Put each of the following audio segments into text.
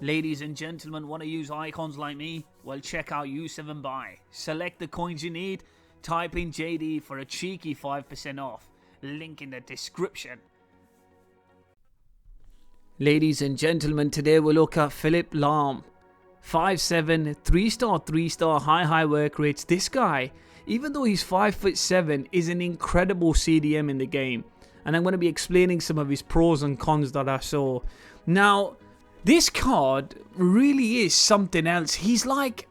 Ladies and gentlemen, want to use icons like me? Well, check out U7 Buy. Select the coins you need, type in JD for a cheeky 5% off. Link in the description. Ladies and gentlemen, today we'll look at Philipp Lahm. 5'7", 3-star, 3-star, high work rates. This guy, even though he's 5'7", is an incredible CDM in the game. And I'm going to be explaining some of his pros and cons that I saw. Now, this card really is something else. He's like,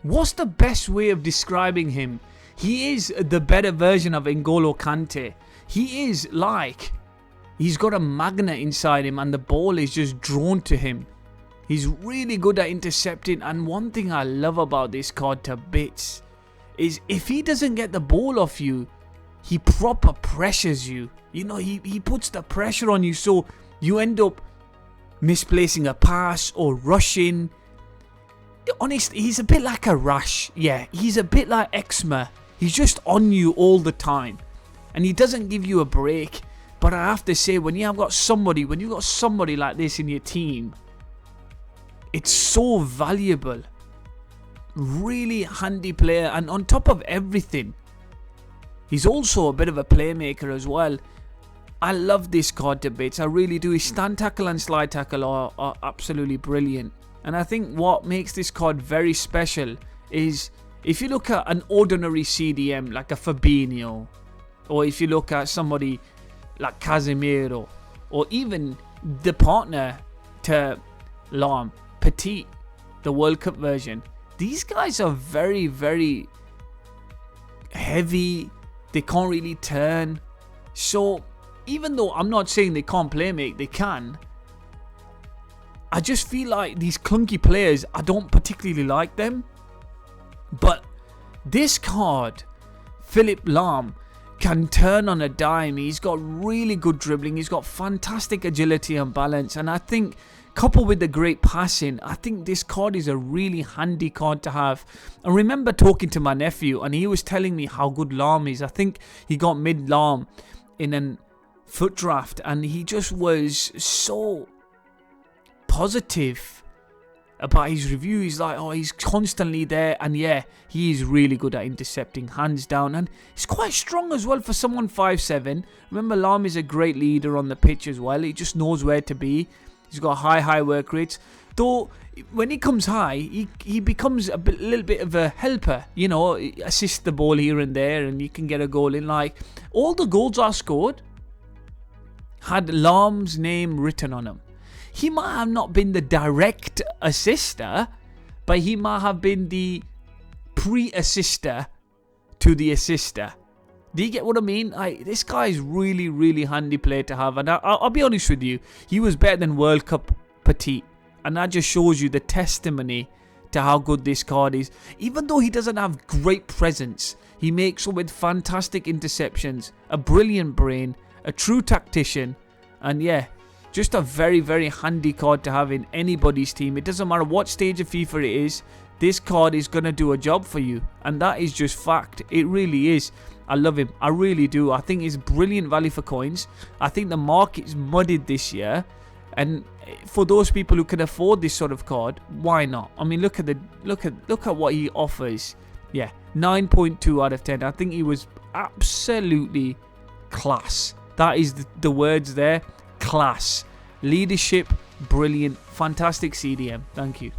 what's the best way of describing him? He is the better version of N'Golo Kante. He is like, he's got a magnet inside him and the ball is just drawn to him. He's really good at intercepting, and one thing I love about this card to bits is if he doesn't get the ball off you, he proper pressures you. You know, he puts the pressure on you, so you end up misplacing a pass or rushing. Honestly, he's a bit like a Rash. Yeah, he's a bit like Eczema. He's just on you all the time, and he doesn't give you a break. But I have to say, when you've got somebody like this in your team, it's so valuable. Really handy player, and on top of everything, he's also a bit of a playmaker as well. I love this card to bits, I really do. His stand tackle and slide tackle are absolutely brilliant. And I think what makes this card very special is if you look at an ordinary CDM like a Fabinho, or if you look at somebody like Casemiro, or even the partner to Lahm, Petit, the World Cup version, these guys are very, very heavy. They can't really turn. So even though I'm not saying they can't play make, they can. I just feel like these clunky players, I don't particularly like them. But this card, Philipp Lahm, can turn on a dime. He's got really good dribbling. He's got fantastic agility and balance. And I think, coupled with the great passing, I think this card is a really handy card to have. I remember talking to my nephew and he was telling me how good Lahm is. I think he got mid Lahm in an foot draft, and he just was so positive about his review. He's like, oh, he's constantly there, and yeah, he is really good at intercepting, hands down, and he's quite strong as well for someone 5'7". Remember, Lahm is a great leader on the pitch as well. He just knows where to be. He's got high work rates, though when he comes high, he becomes a little bit of a helper, you know, assist the ball here and there, and you can get a goal in. Like, all the goals I scored had Lahm's name written on them. He might have not been the direct assister, but he might have been the pre-assister to the assister. Do you get what I mean? This guy is really handy player to have, and I'll be honest with you, he was better than World Cup Petit, and that just shows you the testimony to how good this card is. Even though he doesn't have great presence, he makes up with fantastic interceptions, a brilliant brain, a true tactician, and yeah, just a very handy card to have in anybody's team. It doesn't matter what stage of FIFA it is, this card is going to do a job for you, and that is just fact. It really is. I love him, I really do. I think he's brilliant value for coins. I think the market's muddied this year, and for those people who can afford this sort of card, why not? I mean, look at what he offers. Yeah, 9.2 out of 10. I think he was absolutely class. That is the words there. Class. Leadership. Brilliant. Fantastic CDM. Thank you.